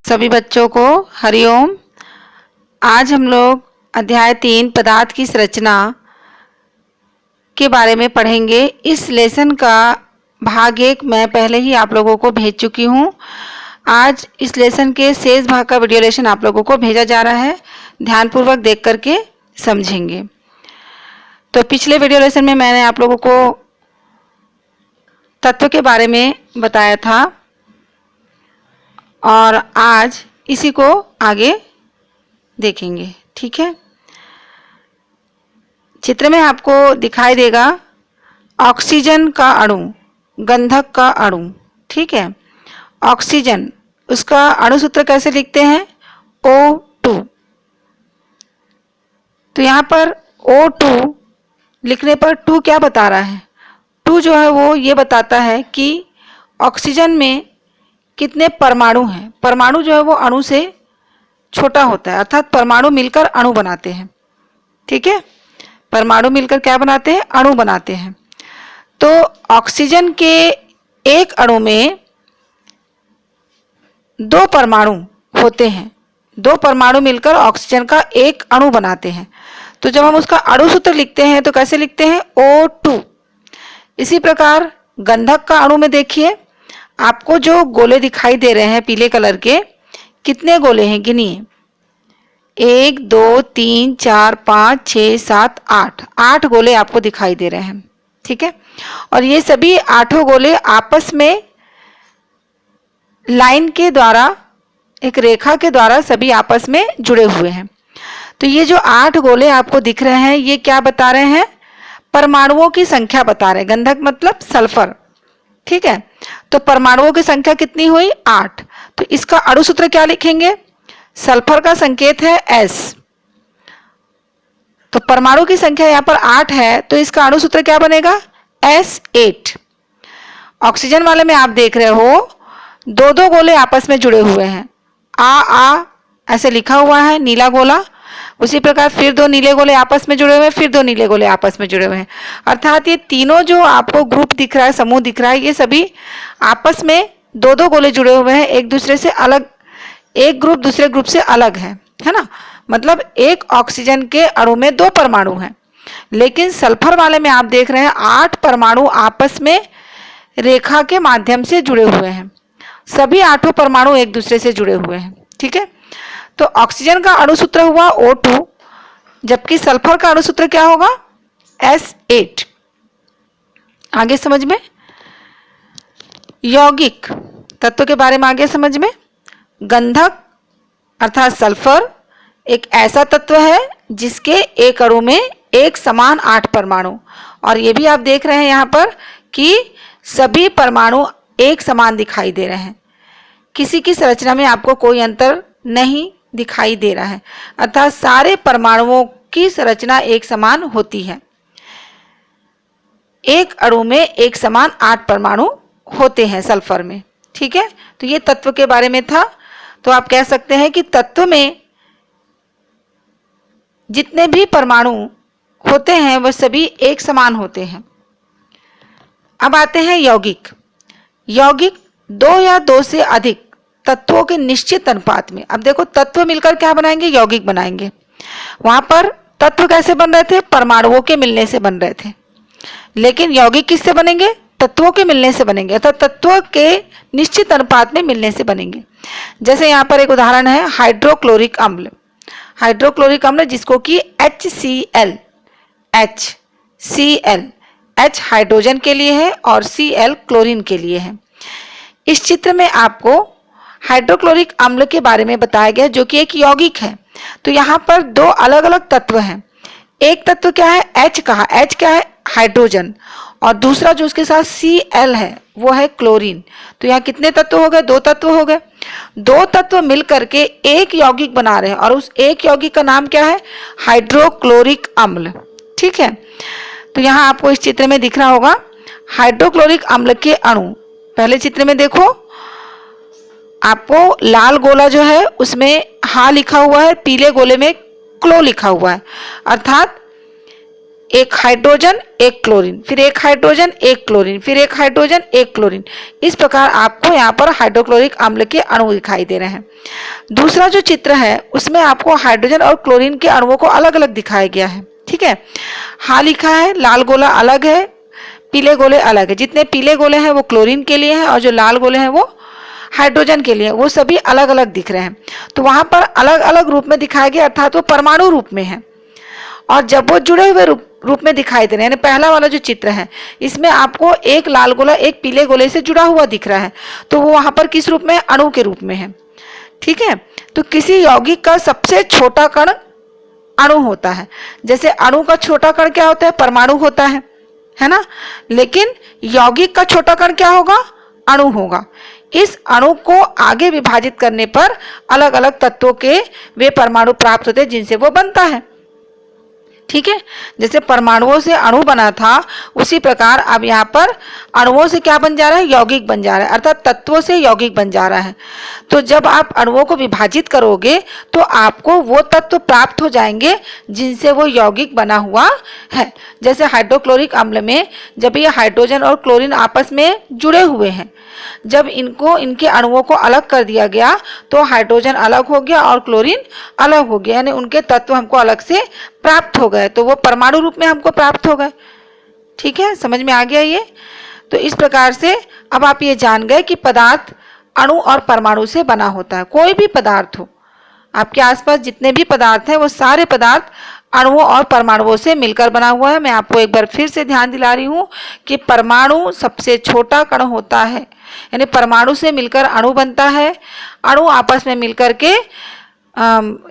सभी बच्चों को हरिओम। आज हम लोग अध्याय 3 पदार्थ की संरचना के बारे में पढ़ेंगे। इस लेसन का भाग 1 मैं पहले ही आप लोगों को भेज चुकी हूँ। आज इस लेसन के शेष भाग का वीडियो लेसन आप लोगों को भेजा जा रहा है। ध्यानपूर्वक देख करके समझेंगे। तो पिछले वीडियो लेसन में मैंने आप लोगों को तत्व के बारे में बताया था और आज इसी को आगे देखेंगे। ठीक है, चित्र में आपको दिखाई देगा ऑक्सीजन का अणु, गंधक का अणु। ठीक है, ऑक्सीजन, उसका अणु सूत्र कैसे लिखते हैं? O2। तो यहाँ पर O2 लिखने पर 2 क्या बता रहा है? 2 जो है वो ये बताता है कि ऑक्सीजन में कितने परमाणु हैं। परमाणु जो है वो अणु से छोटा होता है, अर्थात परमाणु मिलकर अणु बनाते हैं। ठीक है, परमाणु मिलकर क्या बनाते हैं? अणु बनाते हैं। तो ऑक्सीजन के एक अणु में 2 परमाणु होते हैं। 2 परमाणु मिलकर ऑक्सीजन का एक अणु बनाते हैं। तो जब हम उसका अणु सूत्र लिखते हैं तो कैसे लिखते हैं? O2। इसी प्रकार गंधक का अणु में देखिए, आपको जो गोले दिखाई दे रहे हैं पीले कलर के, कितने गोले हैं गिनिए। 1 2 3 4 5 6 7 8, 8 गोले आपको दिखाई दे रहे हैं। ठीक है, और ये सभी 8 गोले आपस में लाइन के द्वारा, एक रेखा के द्वारा सभी आपस में जुड़े हुए हैं। तो ये जो 8 गोले आपको दिख रहे हैं, ये क्या बता रहे हैं? परमाणुओं की संख्या बता रहे हैं। गंधक मतलब सल्फर। ठीक है, तो परमाणुओं की संख्या कितनी हुई? 8। तो इसका अणु सूत्र क्या लिखेंगे? सल्फर का संकेत है S। तो परमाणु की संख्या यहाँ पर 8 है, तो इसका अणु सूत्र क्या बनेगा? S8। ऑक्सीजन वाले में आप देख रहे हो 2 गोले आपस में जुड़े हुए हैं। आ ऐसे लिखा हुआ है, नीला गोला। उसी प्रकार फिर 2 नीले गोले आपस में जुड़े हुए हैं, फिर 2 नीले गोले आपस में जुड़े हुए हैं। अर्थात ये तीनों जो आपको ग्रुप दिख रहा है, समूह दिख रहा है, ये सभी आपस में 2 गोले जुड़े हुए हैं, एक दूसरे से अलग। एक ग्रुप दूसरे ग्रुप से अलग है ना। मतलब एक ऑक्सीजन के अणु में 2 परमाणु हैं, लेकिन सल्फर वाले में आप देख रहे हैं 8 परमाणु आपस में रेखा के माध्यम से जुड़े हुए हैं। सभी 8 परमाणु एक दूसरे से जुड़े हुए हैं। ठीक है, तो ऑक्सीजन का अणु सूत्र हुआ O2, जबकि सल्फर का अणु सूत्र क्या होगा? S8। आगे समझ में? यौगिक तत्व के बारे में आगे समझ में। गंधक अर्थात सल्फर एक ऐसा तत्व है जिसके एक अणु में एक समान 8 परमाणु, और ये भी आप देख रहे हैं यहाँ पर कि सभी परमाणु एक समान दिखाई दे रहे हैं। किसी की संरचना में आपको कोई अंतर नहीं दिखाई दे रहा है, अर्थात सारे परमाणुओं की संरचना एक समान होती है। एक अणु में एक समान 8 परमाणु होते हैं सल्फर में। ठीक है, तो ये तत्व के बारे में था। तो आप कह सकते हैं कि तत्व में जितने भी परमाणु होते हैं वह सभी एक समान होते हैं। अब आते हैं यौगिक। यौगिक 2 या 2 से अधिक तत्वों के निश्चित अनुपात में। अब देखो, तत्व मिलकर क्या बनाएंगे? यौगिक बनाएंगे। वहां पर तत्व कैसे बन रहे थे? परमाणुओं के मिलने से बन रहे थे, लेकिन यौगिक किससे बनेंगे? तत्वों के मिलने से बनेंगे, अर्थात तत्वों के निश्चित अनुपात में मिलने से बनेंगे। जैसे यहाँ पर एक उदाहरण है हाइड्रोक्लोरिक अम्ल। हाइड्रोक्लोरिक अम्ल जिसको कि HCl, H हाइड्रोजन के लिए है और Cl क्लोरीन के लिए है। इस चित्र में आपको हाइड्रोक्लोरिक अम्ल के बारे में बताया गया, जो कि एक यौगिक है। तो यहाँ पर 2 अलग अलग तत्व हैं। एक तत्व क्या है? H कहा। H क्या है? हाइड्रोजन। और दूसरा जो उसके साथ Cl है वो है क्लोरीन। तो यहाँ कितने तत्व हो गए? 2 तत्व हो गए। 2 तत्व मिलकर के एक यौगिक बना रहे हैं, और उस एक यौगिक का नाम क्या है? हाइड्रोक्लोरिक अम्ल। ठीक है, तो यहाँ आपको इस चित्र में दिख रहा होगा हाइड्रोक्लोरिक अम्ल के अणु। पहले चित्र में देखो, आपको लाल गोला जो है उसमें हा लिखा हुआ है, पीले गोले में क्लो लिखा हुआ है। अर्थात एक हाइड्रोजन एक क्लोरीन, फिर एक हाइड्रोजन एक क्लोरीन, फिर एक हाइड्रोजन एक क्लोरीन। इस प्रकार आपको यहाँ पर हाइड्रोक्लोरिक अम्ल के अणु दिखाई दे रहे हैं। दूसरा जो चित्र है उसमें आपको हाइड्रोजन और क्लोरीन के अणुओं को अलग अलग दिखाया गया है। ठीक है, हाँ लिखा है, लाल गोला अलग है, पीले गोले अलग है। जितने पीले गोले हैं वो क्लोरीन के लिए हैं और जो लाल गोले हैं वो हाइड्रोजन के लिए, वो सभी अलग अलग दिख रहे हैं। तो वहां पर अलग अलग रूप में दिखाया गया, अर्थात वो परमाणु रूप में है। और जब वो जुड़े हुए रूप में दिखाई दे रहे हैं, यानी पहला वाला जो चित्र है इसमें आपको एक लाल गोला एक पीले गोले से जुड़ा हुआ दिख रहा है, तो वो वहां पर किस रूप में, अणु के रूप में है। ठीक है, तो किसी यौगिक का सबसे छोटा कण अणु होता है। जैसे अणु का छोटा कण क्या होता है, परमाणु होता है ना, लेकिन यौगिक का छोटा कण क्या होगा, अणु होगा। इस अणु को आगे विभाजित करने पर अलग अलग तत्वों के वे परमाणु प्राप्त होते हैं जिनसे वो बनता है। ठीक है, जैसे परमाणुओं से अणु बना था, उसी प्रकार अब यहाँ पर अणुओं से क्या बन जा रहा है, यौगिक बन जा रहा है, अर्थात तत्वों से यौगिक बन जा रहा है। तो जब आप अणुओं को विभाजित करोगे तो आपको वो तत्व प्राप्त हो जाएंगे जिनसे वो यौगिक बना हुआ है। जैसे हाइड्रोक्लोरिक अम्ल में जब ये हाइड्रोजन और क्लोरीन आपस में जुड़े हुए हैं, जब इनको इनके अणुओं को अलग कर दिया गया तो हाइड्रोजन अलग हो गया और क्लोरीन अलग हो गया, यानी उनके तत्व हमको अलग से प्राप्त हो गए, तो वो परमाणु रूप में हमको प्राप्त हो गए। ठीक है, समझ में आ गया ये। तो इस प्रकार से अब आप ये जान गए कि पदार्थ अणु और परमाणु से बना होता है। कोई भी पदार्थ हो, आपके आसपास जितने भी पदार्थ हैं वो सारे पदार्थ अणुओं और परमाणुओं से मिलकर बना हुआ है। मैं आपको एक बार फिर से ध्यान दिला रही हूँ कि परमाणु सबसे छोटा कण होता है, यानी परमाणु से मिलकर अणु बनता है, अणु आपस में मिलकर के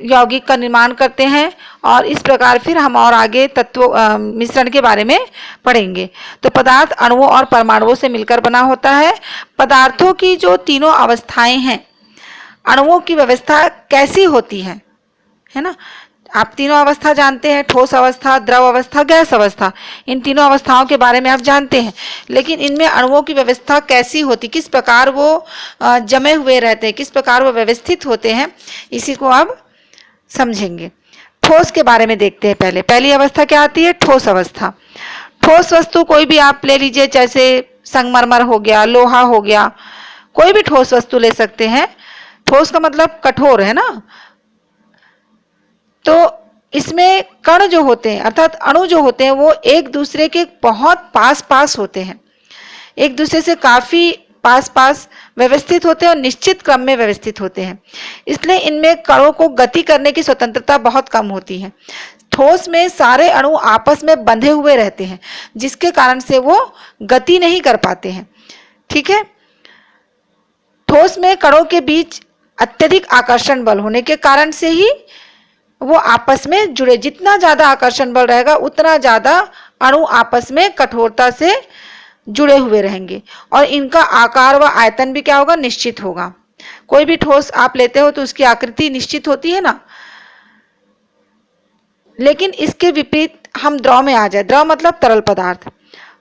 यौगिक का निर्माण करते हैं, और इस प्रकार फिर हम और आगे तत्व मिश्रण के बारे में पढ़ेंगे। तो पदार्थ अणुओं और परमाणुओं से मिलकर बना होता है। पदार्थों की जो तीनों अवस्थाएं हैं, अणुओं की व्यवस्था कैसी होती है ना, आप तीनों अवस्था जानते हैं, ठोस अवस्था, द्रव अवस्था, गैस अवस्था। इन तीनों अवस्थाओं के बारे में आप जानते हैं, लेकिन इनमें अणुओं की व्यवस्था कैसी होती, किस प्रकार वो जमे हुए रहते हैं, किस प्रकार वो व्यवस्थित होते हैं, इसी को अब समझेंगे। ठोस के बारे में देखते हैं। पहली अवस्था क्या आती है, ठोस अवस्था। ठोस वस्तु कोई भी आप ले लीजिए, जैसे संगमरमर हो गया, लोहा हो गया, कोई भी ठोस वस्तु ले सकते हैं। ठोस का मतलब कठोर है ना। तो इसमें कण जो होते हैं, अर्थात अणु जो होते हैं, वो एक दूसरे के बहुत पास पास होते हैं, एक दूसरे से काफी पास पास व्यवस्थित होते हैं और निश्चित क्रम में व्यवस्थित होते हैं। इसलिए इनमें कणों को गति करने की स्वतंत्रता बहुत कम होती है। ठोस में सारे अणु आपस में बंधे हुए रहते हैं, जिसके कारण से वो गति नहीं कर पाते हैं। ठीक है, ठोस में कणों के बीच अत्यधिक आकर्षण बल होने के कारण से ही वो आपस में जुड़े, जितना ज्यादा आकर्षण बल रहेगा उतना ज्यादा अणु आपस में कठोरता से जुड़े हुए रहेंगे, और इनका आकार व आयतन भी क्या होगा, निश्चित होगा। कोई भी ठोस आप लेते हो तो उसकी आकृति निश्चित होती है ना। लेकिन इसके विपरीत हम द्रव में आ जाए, द्रव मतलब तरल पदार्थ,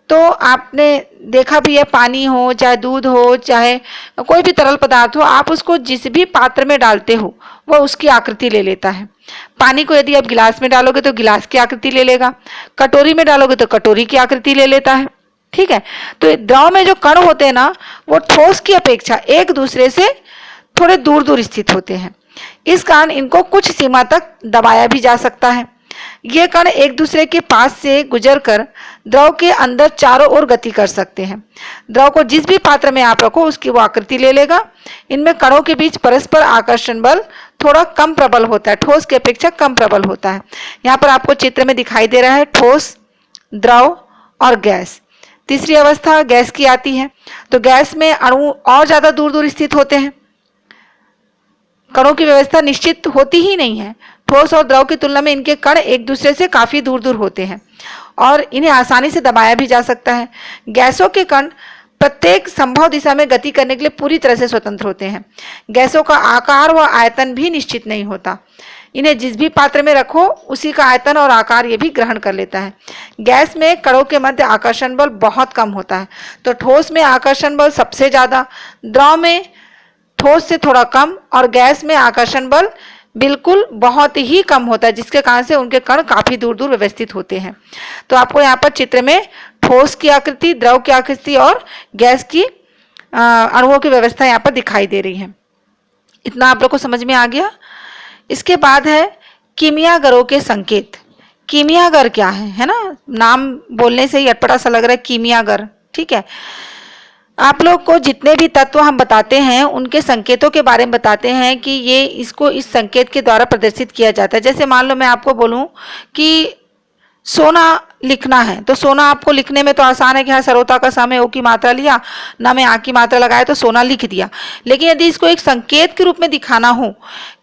तो आपने देखा भी है, पानी हो चाहे दूध हो चाहे कोई भी तरल पदार्थ हो, आप उसको जिस भी पात्र में डालते हो वो उसकी आकृति ले लेता है। पानी को यदि आप गिलास में डालोगे तो गिलास की आकृति ले लेगा, कटोरी में डालोगे तो कटोरी की आकृति ले लेता है। ठीक है, तो द्रव में जो कण होते हैं ना, वो ठोस की अपेक्षा एक दूसरे से थोड़े दूर दूर स्थित होते हैं। इस कारण इनको कुछ सीमा तक दबाया भी जा सकता है। ये कण एक दूसरे के पास से गुजरकर द्रव के अंदर चारों ओर गति कर सकते हैं। द्रव को जिस भी पात्र में आप रखो उसकी वो आकृति ले लेगा। इनमें कणों के बीच परस्पर आकर्षण बल थोड़ा कम प्रबल होता है, ठोस की अपेक्षा कम प्रबल होता है। यहाँ पर आपको चित्र में दिखाई दे रहा है ठोस, द्रव और गैस। तीसरी अवस्था गैस की आती है। तो गैस में अणु और ज्यादा दूर दूर स्थित होते हैं, कणों की व्यवस्था निश्चित होती ही नहीं है। ठोस और द्रव की तुलना में इनके कण एक दूसरे से काफी दूर दूर होते हैं और इन्हें आसानी से दबाया भी जा सकता है। गैसों के कण प्रत्येक संभव दिशा में गति करने के लिए पूरी तरह से स्वतंत्र होते हैं। गैसों का आकार व आयतन भी निश्चित नहीं होता, इन्हें जिस भी पात्र में रखो उसी का आयतन और आकार ये भी ग्रहण कर लेता है। गैस में कणों के मध्य आकर्षण बल बहुत कम होता है, तो ठोस में आकर्षण बल सबसे ज्यादा, द्रव में ठोस से थोड़ा कम और गैस में आकर्षण बल बिल्कुल बहुत ही कम होता है, जिसके कारण से उनके कण काफी दूर दूर व्यवस्थित होते हैं। तो आपको यहाँ पर चित्र में ठोस की आकृति, द्रव की आकृति और गैस की अणुओं की व्यवस्था यहाँ पर दिखाई दे रही है। इतना आप लोग को समझ में आ गया। इसके बाद है कीमियागरों के संकेत। कीमियागर क्या है ना, नाम बोलने से ही अटपटा सा लग रहा है कीमियागर, ठीक है। आप लोग को जितने भी तत्व हम बताते हैं उनके संकेतों के बारे में बताते हैं कि ये इसको इस संकेत के द्वारा प्रदर्शित किया जाता है। जैसे मान लो मैं आपको बोलूं कि सोना लिखना है, तो सोना आपको लिखने में तो आसान है कि हाँ सरोता का समय ओ की मात्रा लिया ना, मैं आ की मात्रा लगाया तो सोना लिख दिया। लेकिन यदि इसको एक संकेत के रूप में दिखाना हो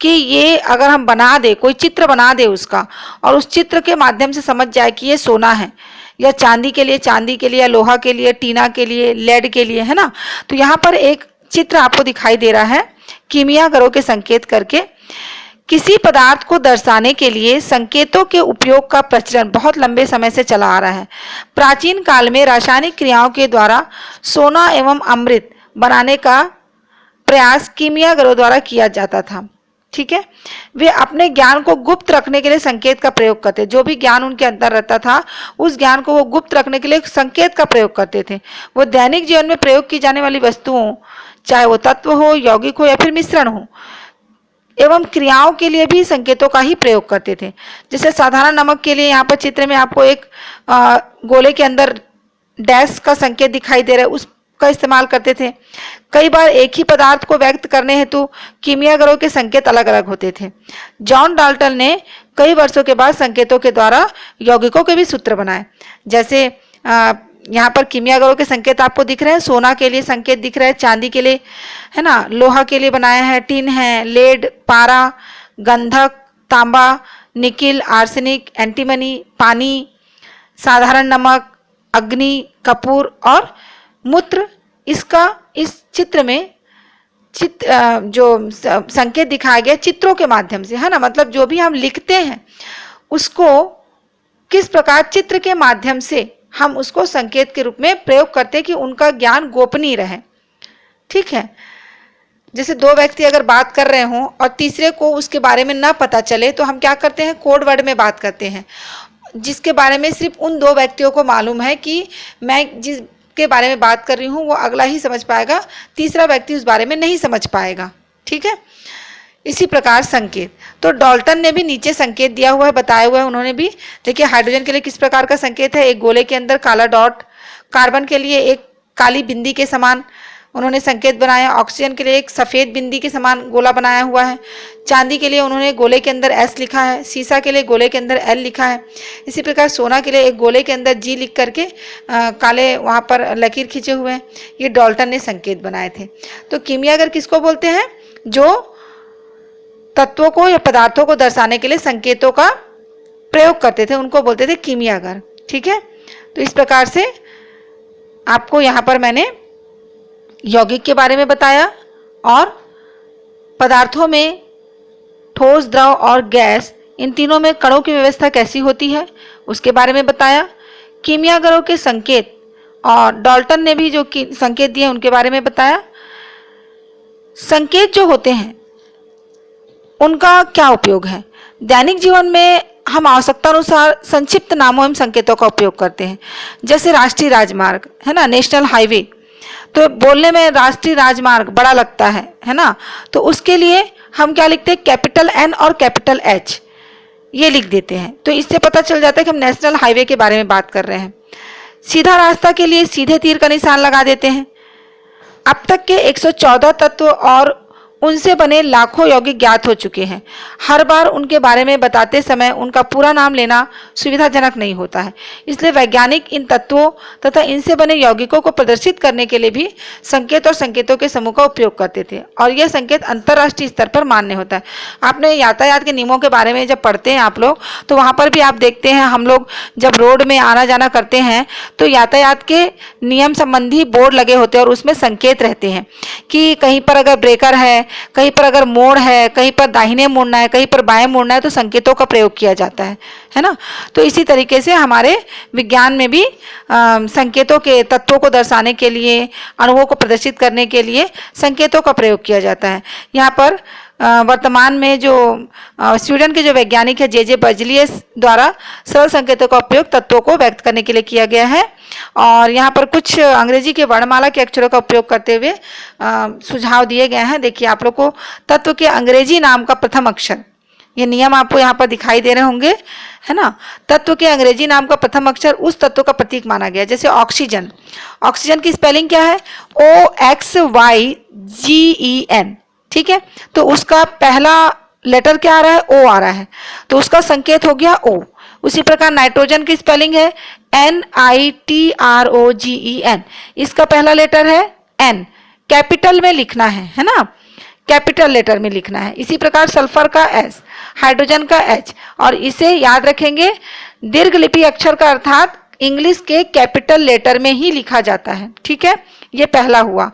कि ये अगर हम बना दे, कोई चित्र बना दे उसका, और उस चित्र के माध्यम से समझ जाए कि ये सोना है, या चांदी के लिए, या लोहा के लिए, टीना के लिए, लेड के लिए, है ना। तो यहाँ पर एक चित्र आपको दिखाई दे रहा है कीमियागरों के संकेत करके। किसी पदार्थ को दर्शाने के लिए संकेतों के उपयोग का प्रचलन बहुत लंबे समय से चला आ रहा है। प्राचीन काल में रासायनिक क्रियाओं के द्वारा सोना एवं अमृत बनाने का प्रयास कीमियागरों द्वारा किया जाता था, ठीक है। वे अपने ज्ञान को गुप्त रखने के लिए संकेत का प्रयोग करते, जो भी ज्ञान उनके अंदर रहता था उस ज्ञान को वो गुप्त रखने के लिए संकेत का प्रयोग करते थे। वो दैनिक जीवन में प्रयोग की जाने वाली वस्तुओं, चाहे वो तत्व हो, यौगिक हो या फिर मिश्रण हो, एवं क्रियाओं के लिए भी संकेतों का ही प्रयोग करते थे। जैसे साधारण नमक के लिए यहाँ पर चित्र में आपको एक गोले के अंदर डैश का संकेत दिखाई दे रहा है, उसका इस्तेमाल करते थे। कई बार एक ही पदार्थ को व्यक्त करने हेतु कीमियागरों के संकेत अलग अलग होते थे। जॉन डाल्टन ने कई वर्षों के बाद संकेतों के द्वारा यौगिकों के भी सूत्र बनाए। जैसे यहाँ पर कीमियागरों के संकेत आपको दिख रहे हैं, सोना के लिए संकेत दिख रहा है, चांदी के लिए, है ना, लोहा के लिए बनाया है, टिन है, लेड, पारा, गंधक, तांबा, निकिल, आर्सेनिक, एंटीमनी, पानी, साधारण नमक, अग्नि, कपूर और मूत्र। इसका इस चित्र में जो संकेत दिखाया गया चित्रों के माध्यम से, है ना, मतलब जो भी हम लिखते हैं उसको किस प्रकार चित्र के माध्यम से हम उसको संकेत के रूप में प्रयोग करते हैं कि उनका ज्ञान गोपनीय रहे, ठीक है। जैसे दो व्यक्ति अगर बात कर रहे हों और तीसरे को उसके बारे में ना पता चले तो हम क्या करते हैं, कोड वर्ड में बात करते हैं, जिसके बारे में सिर्फ उन दो व्यक्तियों को मालूम है कि मैं जिसके बारे में बात कर रही हूँ वो अगला ही समझ पाएगा, तीसरा व्यक्ति उस बारे में नहीं समझ पाएगा, ठीक है। इसी प्रकार संकेत, तो डाल्टन ने भी नीचे संकेत दिया हुआ है, बताया हुआ है उन्होंने भी। देखिए हाइड्रोजन के लिए किस प्रकार का संकेत है, एक गोले के अंदर काला डॉट, कार्बन के लिए एक काली बिंदी के समान उन्होंने संकेत बनाया, ऑक्सीजन के लिए एक सफ़ेद बिंदी के समान गोला बनाया हुआ है, चांदी के लिए उन्होंने गोले के अंदर एस लिखा है, सीसा के लिए गोले के अंदर एल लिखा है। इसी प्रकार सोना के लिए एक गोले के अंदर जी लिख करके काले वहाँ पर लकीर खींचे हुए हैं। ये डाल्टन ने संकेत बनाए थे। तो कीमियागर किसको बोलते हैं, जो तत्वों को या पदार्थों को दर्शाने के लिए संकेतों का प्रयोग करते थे, उनको बोलते थे कीमियागर, ठीक है। तो इस प्रकार से आपको यहाँ पर मैंने यौगिक के बारे में बताया और पदार्थों में ठोस, द्रव और गैस, इन तीनों में कणों की व्यवस्था कैसी होती है उसके बारे में बताया। कीमियागरों के संकेत और डाल्टन ने भी जो संकेत दिए उनके बारे में बताया। संकेत जो होते हैं उनका क्या उपयोग है, दैनिक जीवन में हम आवश्यकता अनुसार संक्षिप्त नामों एवं संकेतों का उपयोग करते हैं। जैसे राष्ट्रीय राजमार्ग, है ना, नेशनल हाईवे, तो बोलने में राष्ट्रीय राजमार्ग बड़ा लगता है ना, तो उसके लिए हम क्या लिखते हैं, कैपिटल एन और कैपिटल एच ये लिख देते हैं, तो इससे पता चल जाता है कि हम नेशनल हाईवे के बारे में बात कर रहे हैं। सीधा रास्ता के लिए सीधे तीर का निशान लगा देते हैं। अब तक के 114 तत्व और उनसे बने लाखों यौगिक ज्ञात हो चुके हैं। हर बार उनके बारे में बताते समय उनका पूरा नाम लेना सुविधाजनक नहीं होता है, इसलिए वैज्ञानिक इन तत्वों तथा इनसे बने यौगिकों को प्रदर्शित करने के लिए भी संकेत और संकेतों के समूह का उपयोग करते थे, और यह संकेत अंतर्राष्ट्रीय स्तर पर मान्य होता है। आपने यातायात के नियमों के बारे में जब पढ़ते हैं आप लोग, तो वहाँ पर भी आप देखते हैं, हम लोग जब रोड में आना जाना करते हैं तो यातायात के नियम संबंधी बोर्ड लगे होते हैं और उसमें संकेत रहते हैं कि कहीं पर अगर ब्रेकर है, कहीं पर अगर मोड़ है, कहीं पर दाहिने मुड़ना है, कहीं पर बाएं मुड़ना है, तो संकेतों का प्रयोग किया जाता है ना। तो इसी तरीके से हमारे विज्ञान में भी संकेतों के, तत्वों को दर्शाने के लिए, अणुओं को प्रदर्शित करने के लिए संकेतों का प्रयोग किया जाता है। यहाँ पर वर्तमान में जो स्वीडन के जो वैज्ञानिक है जे बर्ज़िलियस द्वारा सरल संकेतों का उपयोग तत्वों को व्यक्त करने के लिए किया गया है। और यहाँ पर कुछ अंग्रेजी के वर्णमाला के अक्षरों का उपयोग करते हुए सुझाव दिए गए हैं। देखिए आप लोग को तत्व के अंग्रेजी नाम का प्रथम अक्षर, ये नियम आपको यहाँ पर दिखाई दे रहे होंगे, है ना। तत्व के अंग्रेजी नाम का प्रथम अक्षर उस तत्व का प्रतीक माना गया। जैसे ऑक्सीजन, ऑक्सीजन की स्पेलिंग क्या है? OXYGEN, ठीक है। तो उसका पहला लेटर क्या आ रहा है? O आ रहा है, तो उसका संकेत हो गया O। उसी प्रकार नाइट्रोजन की स्पेलिंग है NITROGEN, इसका पहला लेटर है N, कैपिटल में लिखना है ना, कैपिटल लेटर में लिखना है। इसी प्रकार सल्फर का S, हाइड्रोजन का H, और इसे याद रखेंगे दीर्घ लिपि अक्षर का अर्थात इंग्लिश के कैपिटल लेटर में ही लिखा जाता है, ठीक है। ये पहला हुआ।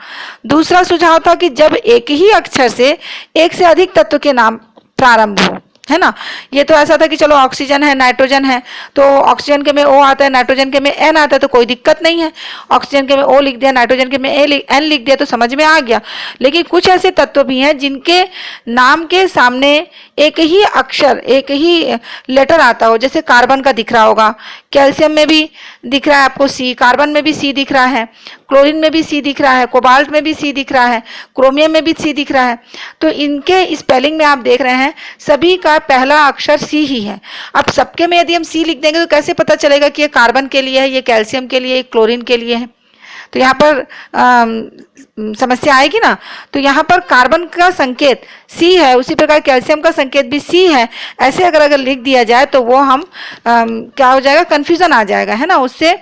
दूसरा सुझाव था कि जब एक ही अक्षर से एक से अधिक तत्व के नाम प्रारंभ हो, है ना। ये तो ऐसा था कि चलो ऑक्सीजन है, नाइट्रोजन है, तो ऑक्सीजन के में O आता है, नाइट्रोजन के में N आता है, तो कोई दिक्कत नहीं है। ऑक्सीजन के में O लिख दिया, नाइट्रोजन के में N लिख दिया, तो समझ में आ गया। लेकिन कुछ ऐसे तत्व भी हैं जिनके नाम के सामने एक ही अक्षर, एक ही लेटर आता हो। जैसे कार्बन का दिख रहा होगा, कैल्शियम में भी दिख रहा है आपको C, कार्बन में भी C दिख रहा है, क्लोरीन में भी C दिख रहा है, कोबाल्ट में भी C दिख रहा है, क्रोमियम में भी C दिख रहा है। तो इनके स्पेलिंग में आप देख रहे हैं सभी का पहला अक्षर C ही है। अब सबके में यदि हम C लिख देंगे तो कैसे पता चलेगा कि ये कार्बन के लिए है, ये कैल्शियम के लिए, ये क्लोरीन के लिए है? तो यहाँ पर समस्या आएगी ना। तो यहाँ पर कार्बन का संकेत C है, उसी प्रकार कैल्शियम का संकेत भी C है। ऐसे अगर लिख दिया जाए तो वो हम क्या हो जाएगा, कंफ्यूजन आ जाएगा, है ना। उससे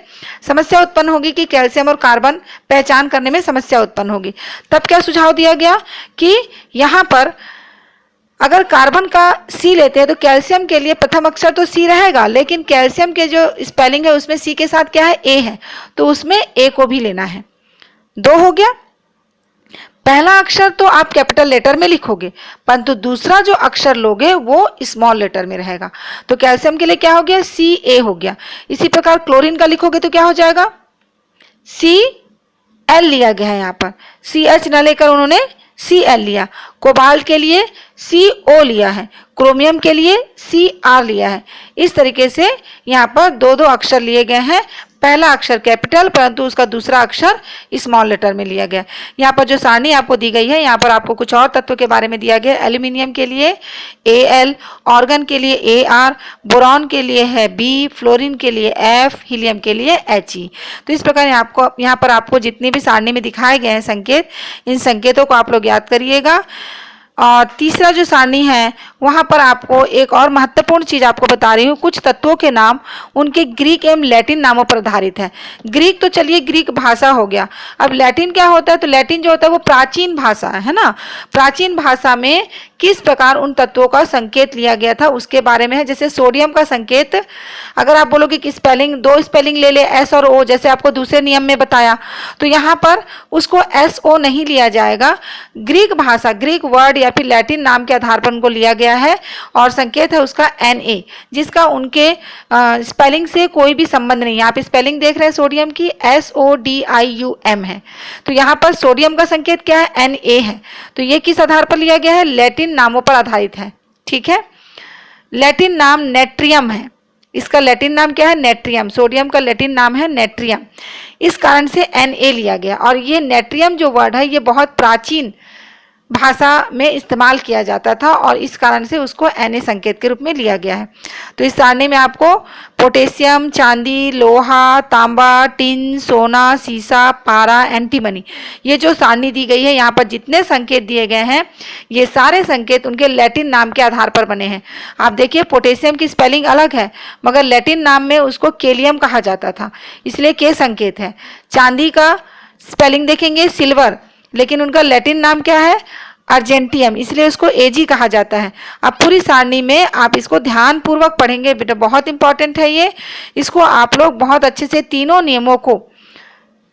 समस्या उत्पन्न होगी कि कैल्शियम और कार्बन पहचान करने में समस्या उत्पन्न होगी। तब क्या सुझाव दिया गया कि यहाँ पर अगर कार्बन का C लेते हैं तो कैल्शियम के लिए प्रथम अक्षर तो C रहेगा, लेकिन कैल्शियम के जो स्पेलिंग है उसमें C के साथ क्या है? A है, तो उसमें A को भी लेना है। 2 हो गया। पहला अक्षर तो आप कैपिटल लेटर में लिखोगे, परंतु दूसरा जो अक्षर लोगे वो स्मॉल लेटर में रहेगा। तो कैल्शियम के लिए क्या हो गया? CA हो गया। इसी प्रकार क्लोरीन का लिखोगे तो क्या हो जाएगा? CL लिया गया है, यहाँ पर CH न लेकर उन्होंने Cl लिया। कोबाल्ट के लिए CO लिया है, क्रोमियम के लिए Cr लिया है। इस तरीके से यहाँ पर 2-2 अक्षर लिए गए हैं। पहला अक्षर कैपिटल, परंतु उसका दूसरा अक्षर स्मॉल लेटर में लिया गया। यहाँ पर जो सारणी आपको दी गई है, यहाँ पर आपको कुछ और तत्वों के बारे में दिया गया है। एल्यूमिनियम के लिए Al, ऑर्गन के लिए Ar, बोरॉन के लिए है B, फ्लोरीन के लिए F, हीलियम के लिए He। तो इस प्रकार यहाँ पर आपको जितने भी सारणी में दिखाए गए हैं संकेत, इन संकेतों को आप लोग याद करिएगा। और तीसरा जो सारणी है वहाँ पर आपको एक और महत्वपूर्ण चीज आपको बता रही हूँ। कुछ तत्वों के नाम उनके ग्रीक एवं लैटिन नामों पर आधारित है। ग्रीक तो चलिए ग्रीक भाषा हो गया, अब लैटिन क्या होता है? तो लैटिन जो होता है वो प्राचीन भाषा है ना। प्राचीन भाषा में किस प्रकार उन तत्वों का संकेत लिया गया था उसके बारे में है। जैसे सोडियम का संकेत अगर आप बोलोगे कि स्पेलिंग, 2 स्पेलिंग ले ले S और O, जैसे आपको दूसरे नियम में बताया, तो यहाँ पर उसको SO नहीं लिया जाएगा। ग्रीक भाषा, ग्रीक वर्ड या फिर लैटिन नाम के आधार पर उनको लिया गया है और संकेत है उसका Na, जिसका उनके स्पेलिंग से कोई भी संबंध नहीं है। आप स्पेलिंग देख रहे हैं सोडियम की SODIUM है, तो यहाँ पर सोडियम का संकेत क्या है? Na है। तो ये किस आधार पर लिया गया है? लैटिन नामों पर आधारित है, ठीक है। लैटिन नाम नेट्रियम है, इसका लैटिन नाम क्या है? नेट्रियम। सोडियम का लैटिन नाम है नेट्रियम, इस कारण से Na लिया गया। और ये नेट्रियम जो वर्ड है ये बहुत प्राचीन भाषा में इस्तेमाल किया जाता था और इस कारण से उसको Na संकेत के रूप में लिया गया है। तो इस सारणी में आपको पोटेशियम, चांदी, लोहा, तांबा, टिन, सोना, सीसा, पारा, एंटीमनी, ये जो सारणी दी गई है, यहाँ पर जितने संकेत दिए गए हैं ये सारे संकेत उनके लैटिन नाम के आधार पर बने हैं। आप देखिए पोटेशियम की स्पेलिंग अलग है, मगर लैटिन नाम में उसको केलियम कहा जाता था, इसलिए के संकेत है। चांदी का स्पेलिंग देखेंगे सिल्वर, लेकिन उनका लैटिन नाम क्या है? अर्जेंटियम, इसलिए उसको Ag कहा जाता है। अब पूरी सारणी में आप इसको ध्यान पूर्वक पढ़ेंगे बेटा, बहुत इंपॉर्टेंट है ये। इसको आप लोग बहुत अच्छे से तीनों नियमों को,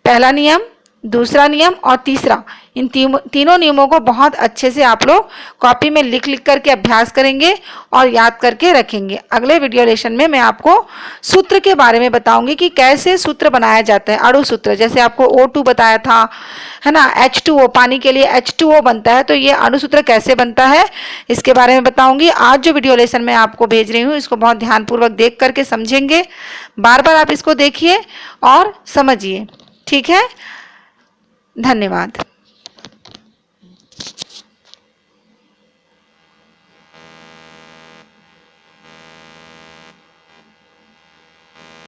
पहला नियम, दूसरा नियम और तीसरा, इन तीनों नियमों को बहुत अच्छे से आप लोग कॉपी में लिख लिख करके अभ्यास करेंगे और याद करके रखेंगे। अगले वीडियो लेसन में मैं आपको सूत्र के बारे में बताऊंगी कि कैसे सूत्र बनाया जाता है, अणु सूत्र। जैसे आपको O2 बताया था, है ना, H2O, पानी के लिए H2O बनता है, तो ये अणु सूत्र कैसे बनता है इसके बारे में बताऊंगी। आज जो वीडियो लेसन मैं आपको भेज रही हूँ इसको बहुत ध्यानपूर्वक देख करके समझेंगे, बार बार आप इसको देखिए और समझिए। ठीक है, धन्यवाद।